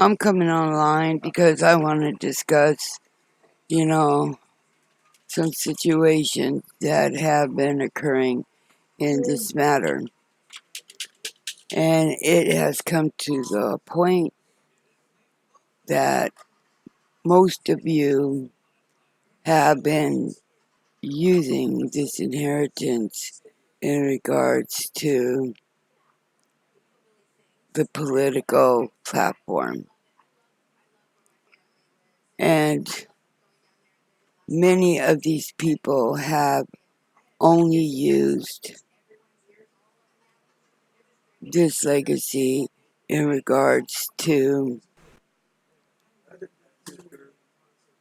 I'm coming online because I want to discuss, you know, some situations that have been occurring in this matter. And it has come to the point that most of you have been using this inheritance in regards to the political platform. And many of these people have only used this legacy in regards to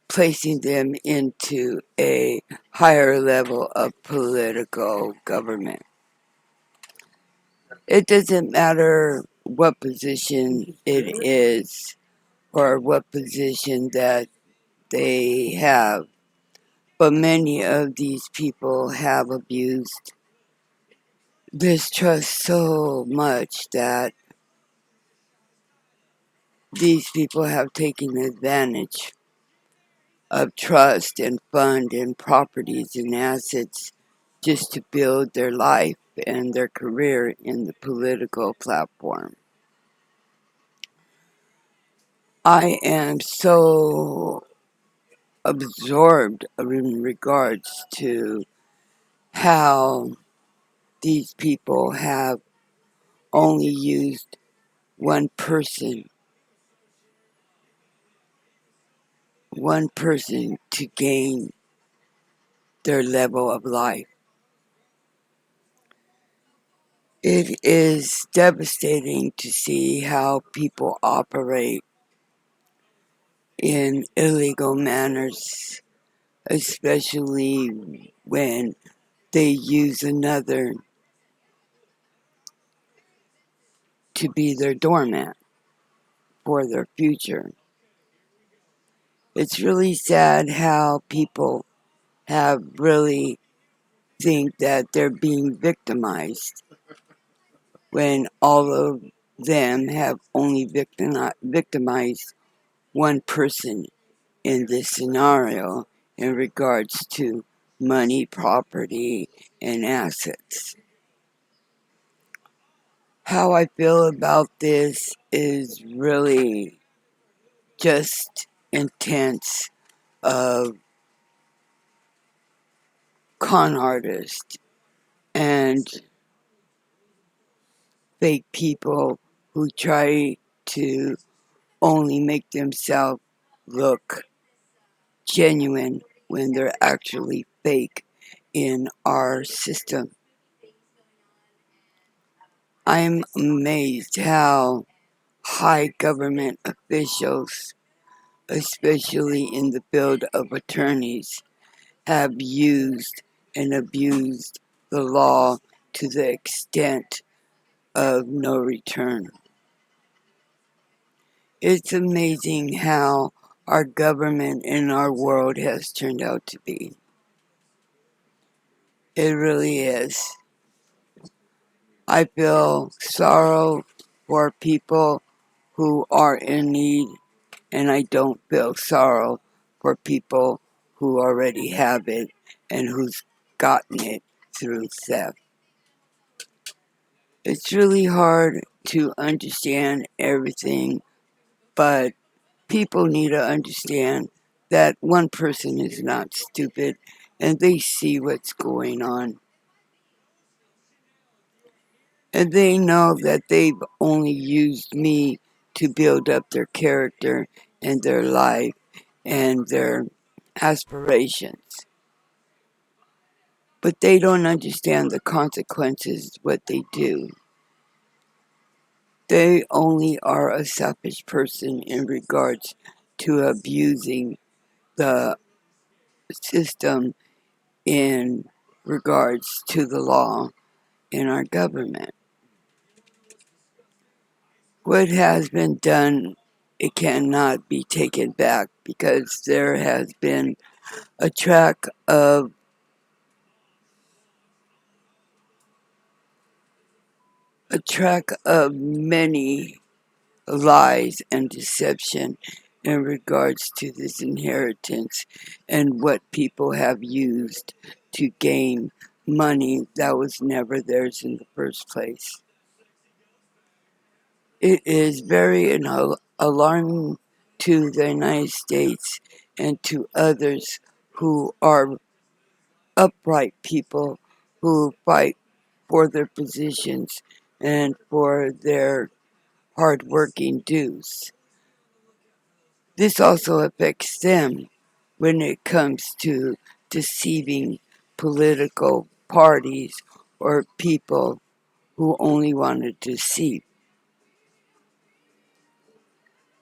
placing them into a higher level of political government. It doesn't matter what position it is or what position that they have, but many of these people have abused this trust so much that these people have taken advantage of trust and fund and properties and assets just to build their life and their career in the political platform. I am so absorbed in regards to how these people have only used one person to gain their level of life. It is devastating to see how people operate in illegal manners, especially when they use another to be their doormat for their future. It's really sad how people have really think that they're being victimized when all of them have only victimized one person in this scenario in regards to money, property, and assets. How I feel about this is really just intense of con artists and fake people who try to only make themselves look genuine when they're actually fake in our system. I'm amazed how high government officials, especially in the field of attorneys, have used and abused the law to the extent of no return. It's amazing how our government and our world has turned out to be. It really is. I feel sorrow for people who are in need, and I don't feel sorrow for people who already have it and who's gotten it through theft. It's really hard to understand everything, but people need to understand that one person is not stupid and they see what's going on. And they know that they've only used me to build up their character and their life and their aspirations. But they don't understand the consequences of what they do. They only are a selfish person in regards to abusing the system in regards to the law in our government. What has been done, it cannot be taken back because there has been a track of many lies and deception in regards to this inheritance and what people have used to gain money that was never theirs in the first place. It is very alarming to the United States and to others who are upright people who fight for their positions and for their hard-working dues. This also affects them when it comes to deceiving political parties or people who only want to deceive.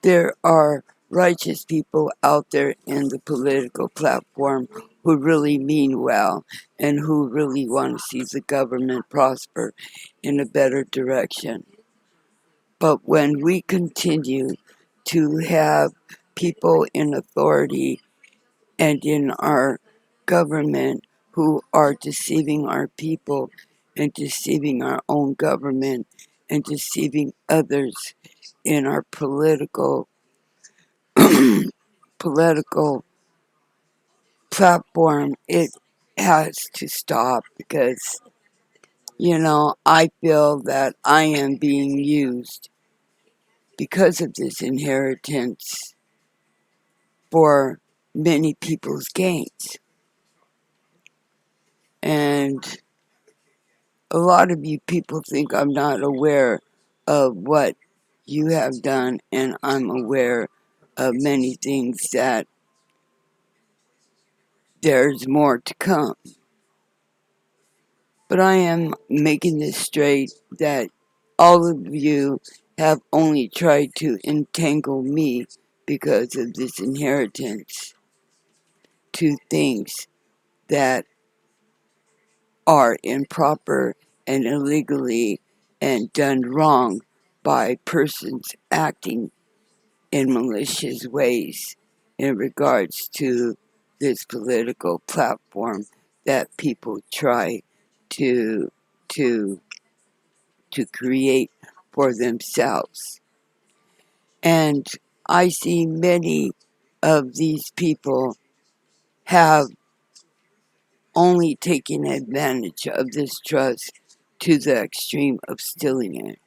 There are righteous people out there in the political platform who really mean well and who really want to see the government prosper in a better direction. But when we continue to have people in authority and in our government who are deceiving our people and deceiving our own government and deceiving others in our political platform, it has to stop because, I feel that I am being used because of this inheritance for many people's gains. And a lot of you people think I'm not aware of what you have done, and I'm aware of many things that there's more to come. But I am making this straight that all of you have only tried to entangle me because of this inheritance to things that are improper and illegally and done wrong by persons acting in malicious ways in regards to this political platform that people try to to to create for themselves. And I see many of these people have only taken advantage of this trust to the extreme of stealing it.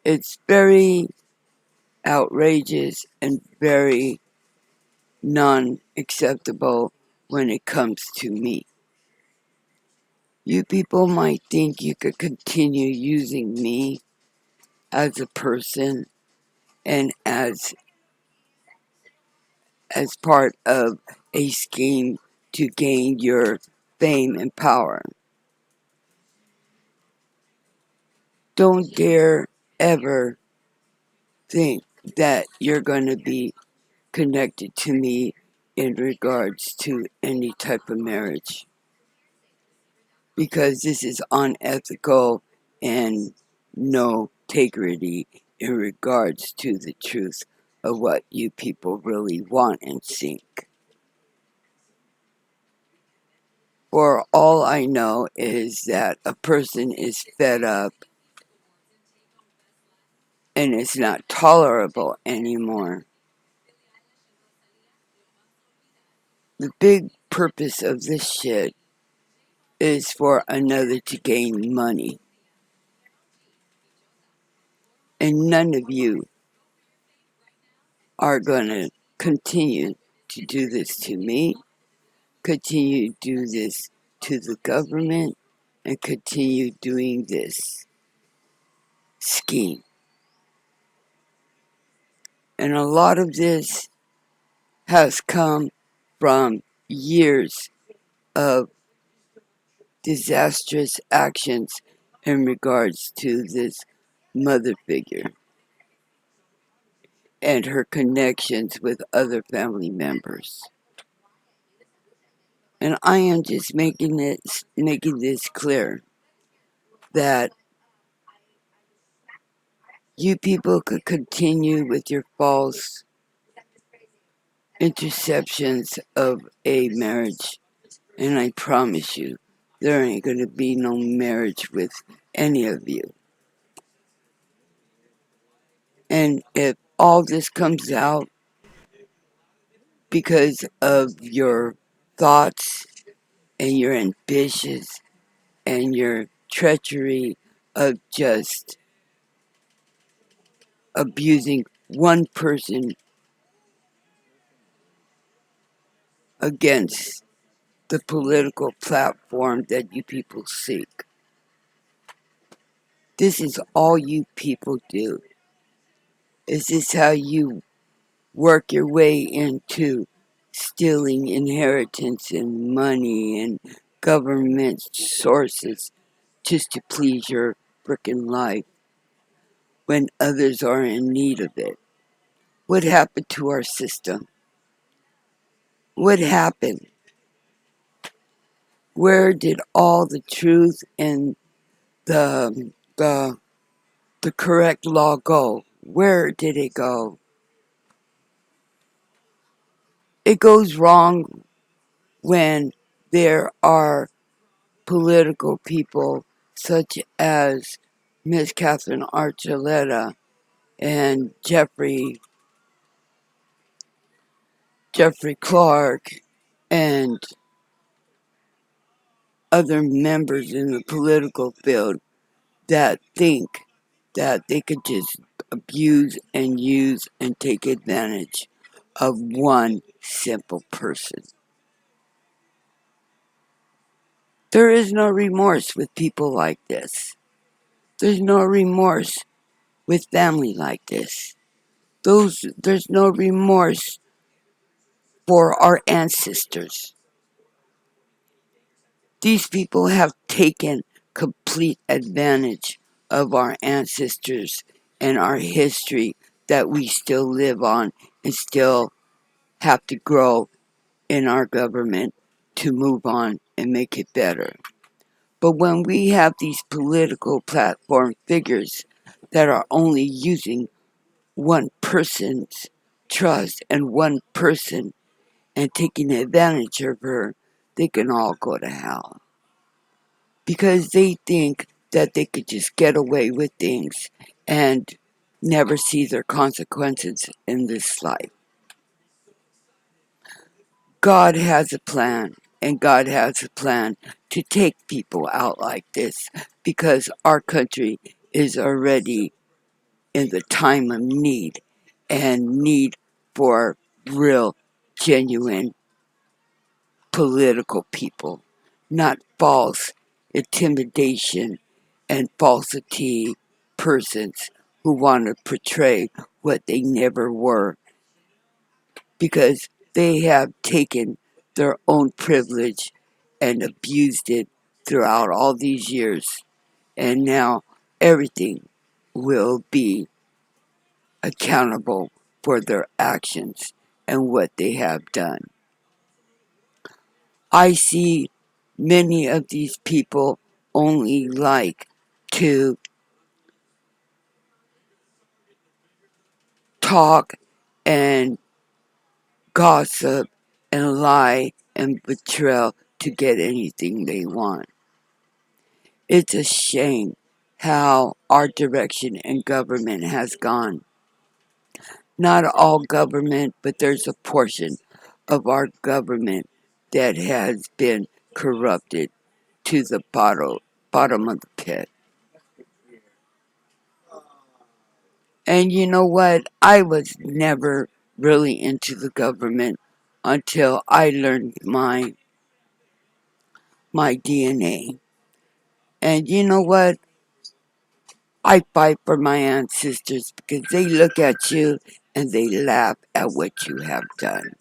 It's very outrageous and very non-acceptable when it comes to me. You people might think you could continue using me as a person and as part of a scheme to gain your fame and power. Don't dare ever think that you're going to be connected to me in regards to any type of marriage, because this is unethical and no integrity in regards to the truth of what you people really want and seek. For all I know is that a person is fed up and it's not tolerable anymore. The big purpose of this shit is for another to gain money. And none of you are going to continue to do this to me, continue to do this to the government, and continue doing this scheme. And a lot of this has come from years of disastrous actions in regards to this mother figure and her connections with other family members. And I am just making this clear that you people could continue with your false interceptions of a marriage, and I promise you, there ain't going to be no marriage with any of you. And if all this comes out because of your thoughts and your ambitions and your treachery of just abusing one person against the political platform that you people seek. This is all you people do. Is this how you work your way into stealing inheritance and money and government sources just to please your frickin' life when others are in need of it? What happened to our system? What happened? Where did all the truth and the the the correct law go? Where did it go? It goes wrong when there are political people such as Miss Catherine Archuleta and Jeffrey Clark and other members in the political field that think that they could just abuse and use and take advantage of one simple person. There is no remorse with people like this. There's no remorse with family like this. There's no remorse for our ancestors. These people have taken complete advantage of our ancestors and our history that we still live on and still have to grow in our government to move on and make it better. But when we have these political platform figures that are only using one person's trust and one person and taking advantage of her, they can all go to hell. Because they think that they could just get away with things and never see their consequences in this life. God has a plan, and God has a plan to take people out like this because our country is already in the time of need and need for real, genuine political people, not false intimidation and falsity persons who want to portray what they never were because they have taken their own privilege and abused it throughout all these years. And now everything will be accountable for their actions and what they have done. I see many of these people only like to talk and gossip and lie and betrayal to get anything they want. It's a shame how our direction in government has gone. Not all government, but there's a portion of our government that has been corrupted to the bottom of the pit. And you know what? I was never really into the government until I learned my DNA. And you know what? I fight for my ancestors because they look at you and they laugh at what you have done.